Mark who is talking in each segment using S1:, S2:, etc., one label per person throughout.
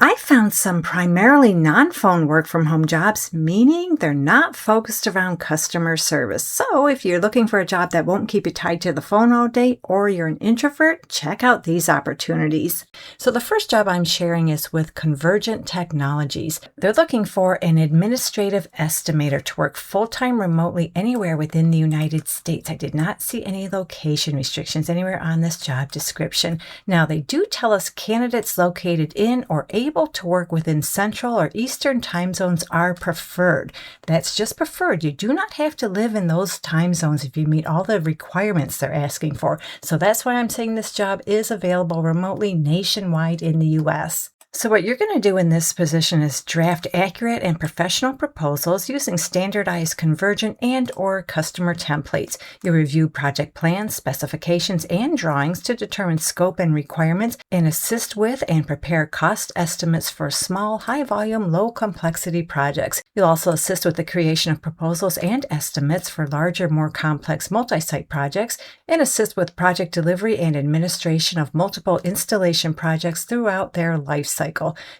S1: I found some primarily non-phone work from home jobs, meaning they're not focused around customer service. So if you're looking for a job that won't keep you tied to the phone all day, or you're an introvert, check out these opportunities. So the first job I'm sharing is with Convergent Technologies. They're looking for an administrative estimator to work full-time remotely anywhere within the United States. I did not see any location restrictions anywhere on this job description. Now, they do tell us candidates located in or able to work within Central or Eastern time zones are preferred. That's just preferred. You do not have to live in those time zones if you meet all the requirements they're asking for. So that's why I'm saying this job is available remotely nationwide in the U.S. So what you're going to do in this position is draft accurate and professional proposals using standardized Convergent and or customer templates. You'll review project plans, specifications, and drawings to determine scope and requirements and assist with and prepare cost estimates for small, high-volume, low-complexity projects. You'll also assist with the creation of proposals and estimates for larger, more complex multi-site projects and assist with project delivery and administration of multiple installation projects throughout their life cycle.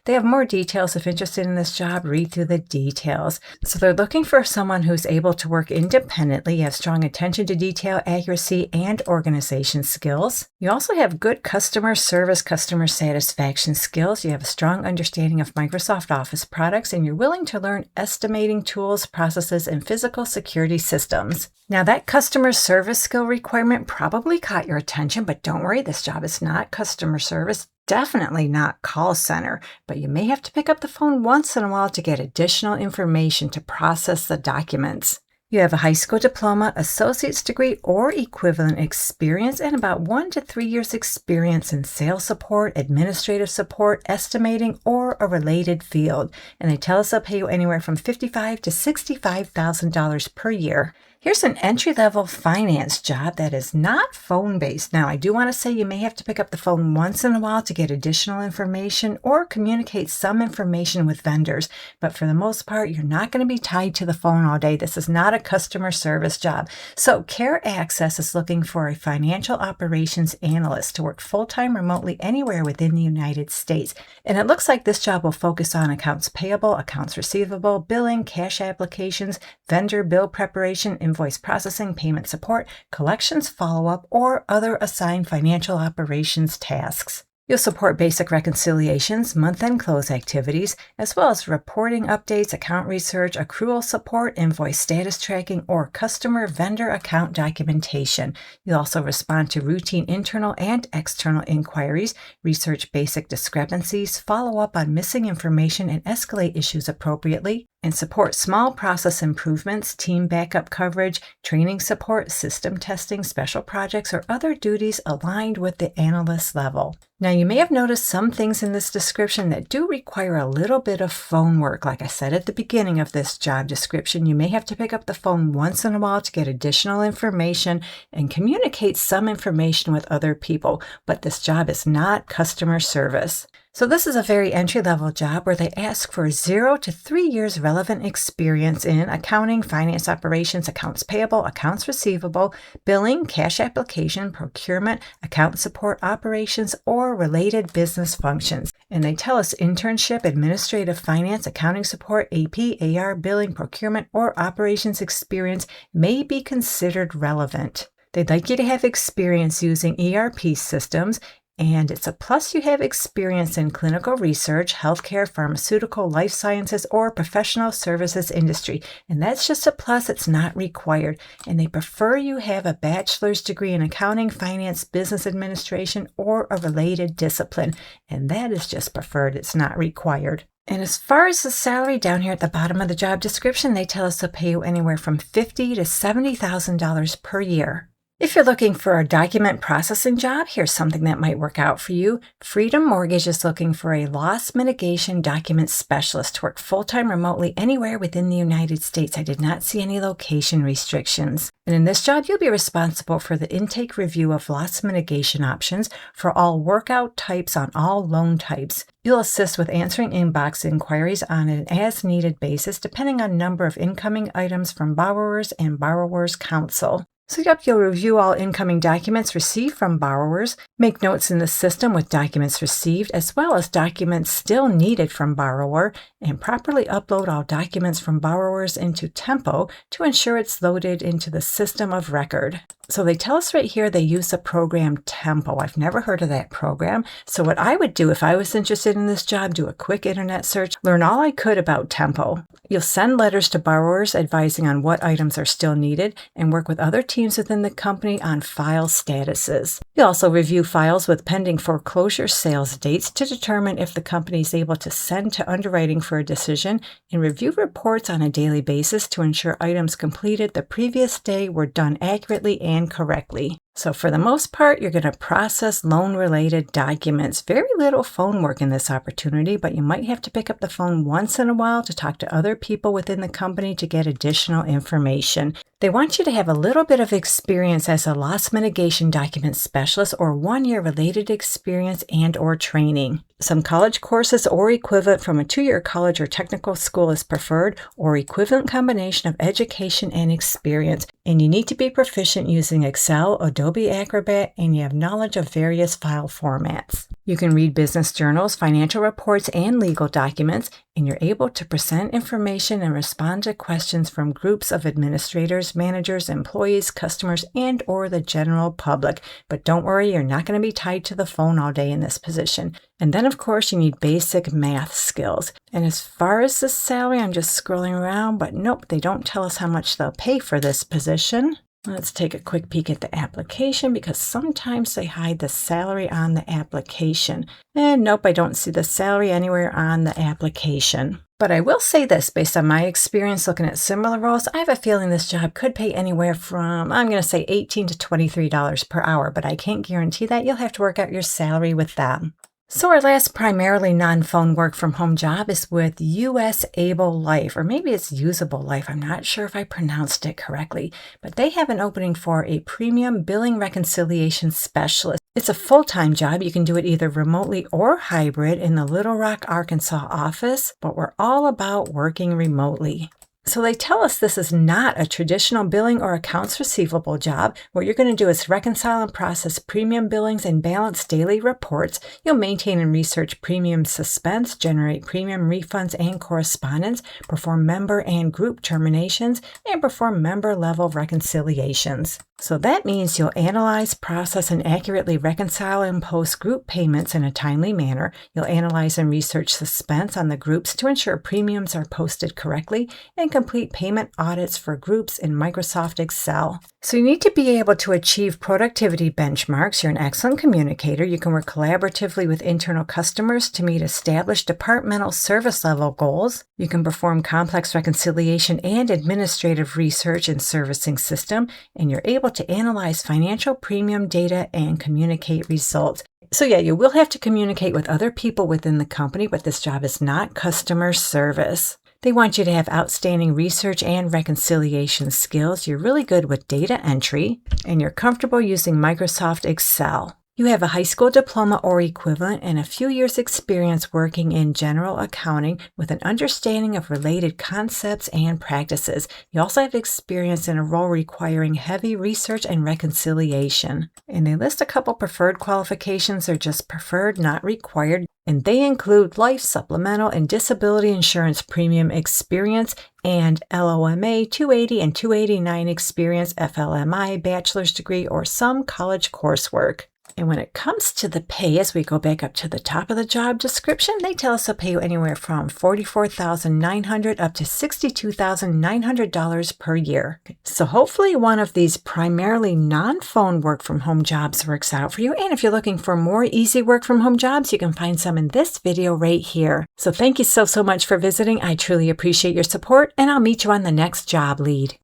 S1: They have more details. If interested in this job, read through the details. So they're looking for someone who's able to work independently, have strong attention to detail, accuracy, and organization skills. You also have good customer service, customer satisfaction skills. You have a strong understanding of Microsoft Office products, and you're willing to learn estimating tools, processes, and physical security systems. Now, that customer service skill requirement probably caught your attention, but don't worry, this job is not customer service. Definitely not call center, but you may have to pick up the phone once in a while to get additional information to process the documents. You have a high school diploma, associate's degree, or equivalent experience, and about 1 to 3 years experience in sales support, administrative support, estimating, or a related field. And they tell us they'll pay you anywhere from $55,000 to $65,000 per year. Here's an entry-level finance job that is not phone-based. Now, I do want to say you may have to pick up the phone once in a while to get additional information or communicate some information with vendors. But for the most part, you're not going to be tied to the phone all day. This is not a customer service job. So Care Access is looking for a financial operations analyst to work full-time remotely anywhere within the United States. And it looks like this job will focus on accounts payable, accounts receivable, billing, cash applications, vendor bill preparation, invoice processing, payment support, collections follow-up, or other assigned financial operations tasks. You'll support basic reconciliations, month-end close activities, as well as reporting updates, account research, accrual support, invoice status tracking, or customer vendor account documentation. You'll also respond to routine internal and external inquiries, research basic discrepancies, follow up on missing information, and escalate issues appropriately, and support small process improvements, team backup coverage, training support, system testing, special projects, or other duties aligned with the analyst level. Now, you may have noticed some things in this description that do require a little bit of phone work. Like I said at the beginning of this job description, you may have to pick up the phone once in a while to get additional information and communicate some information with other people, but this job is not customer service. So this is a very entry-level job where they ask for 0 to 3 years relevant experience in accounting, finance operations, accounts payable, accounts receivable, billing, cash application, procurement, account support operations, or related business functions. And they tell us internship, administrative finance, accounting support, AP, AR, billing, procurement, or operations experience may be considered relevant. They'd like you to have experience using ERP systems, and it's a plus you have experience in clinical research, healthcare, pharmaceutical, life sciences, or professional services industry. And that's just a plus, it's not required. And they prefer you have a bachelor's degree in accounting, finance, business administration, or a related discipline. And that is just preferred, it's not required. And as far as the salary, down here at the bottom of the job description, they tell us they'll pay you anywhere from $50,000 to $70,000 per year. If you're looking for a document processing job, here's something that might work out for you. Freedom Mortgage is looking for a loss mitigation document specialist to work full-time remotely anywhere within the United States. I did not see any location restrictions. And in this job, you'll be responsible for the intake review of loss mitigation options for all workout types on all loan types. You'll assist with answering inbox inquiries on an as-needed basis, depending on number of incoming items from borrowers and borrowers' counsel. So yep, you'll review all incoming documents received from borrowers, make notes in the system with documents received as well as documents still needed from borrower, and properly upload all documents from borrowers into Tempo to ensure it's loaded into the system of record. So they tell us right here they use the program Tempo. I've never heard of that program. So what I would do if I was interested in this job, do a quick internet search, learn all I could about Tempo. You'll send letters to borrowers advising on what items are still needed and work with other teams within the company on file statuses. You'll also review files with pending foreclosure sales dates to determine if the company is able to send to underwriting for a decision and review reports on a daily basis to ensure items completed the previous day were done accurately and correctly. So for the most part, you're going to process loan-related documents. Very little phone work in this opportunity, but you might have to pick up the phone once in a while to talk to other people within the company to get additional information. They want you to have a little bit of experience as a loss mitigation document specialist or 1-year related experience and or training. Some college courses or equivalent from a 2-year college or technical school is preferred, or equivalent combination of education and experience. And you need to be proficient using Excel, Adobe Acrobat, and you have knowledge of various file formats. You can read business journals, financial reports, and legal documents, and you're able to present information and respond to questions from groups of administrators, managers, employees, customers, and or the general public. But don't worry, you're not going to be tied to the phone all day in this position. And then, of course, you need basic math skills. And as far as the salary, I'm just scrolling around, but nope, they don't tell us how much they'll pay for this position. Let's take a quick peek at the application because sometimes they hide the salary on the application. And nope, I don't see the salary anywhere on the application. But I will say this, based on my experience looking at similar roles, I have a feeling this job could pay anywhere from, I'm going to say $18 to $23 per hour, but I can't guarantee that. You'll have to work out your salary with them. So our last primarily non-phone work from home job is with US Able Life, or maybe it's Usable Life. I'm not sure if I pronounced it correctly, but they have an opening for a premium billing reconciliation specialist. It's a full-time job. You can do it either remotely or hybrid in the Little Rock, Arkansas office, but we're all about working remotely. So they tell us this is not a traditional billing or accounts receivable job. What you're going to do is reconcile and process premium billings and balance daily reports. You'll maintain and research premium suspense, generate premium refunds and correspondence, perform member and group terminations, and perform member-level reconciliations. So that means you'll analyze, process, and accurately reconcile and post group payments in a timely manner. You'll analyze and research suspense on the groups to ensure premiums are posted correctly, and complete payment audits for groups in Microsoft Excel. So you need to be able to achieve productivity benchmarks. You're an excellent communicator. You can work collaboratively with internal customers to meet established departmental service level goals. You can perform complex reconciliation and administrative research in servicing system, and you're able to analyze financial premium data and communicate results. So yeah, you will have to communicate with other people within the company, but this job is not customer service. They want you to have outstanding research and reconciliation skills. You're really good with data entry, and you're comfortable using Microsoft Excel. You have a high school diploma or equivalent and a few years' experience working in general accounting with an understanding of related concepts and practices. You also have experience in a role requiring heavy research and reconciliation. And they list a couple preferred qualifications. They're just preferred, not required. And they include life, supplemental, and disability insurance premium experience and LOMA 280 and 289 experience, FLMI, bachelor's degree, or some college coursework. And when it comes to the pay, as we go back up to the top of the job description, they tell us they'll pay you anywhere from $44,900 up to $62,900 per year. So hopefully one of these primarily non-phone work from home jobs works out for you. And if you're looking for more easy work from home jobs, you can find some in this video right here. So thank you so much for visiting. I truly appreciate your support, and I'll meet you on the next job lead.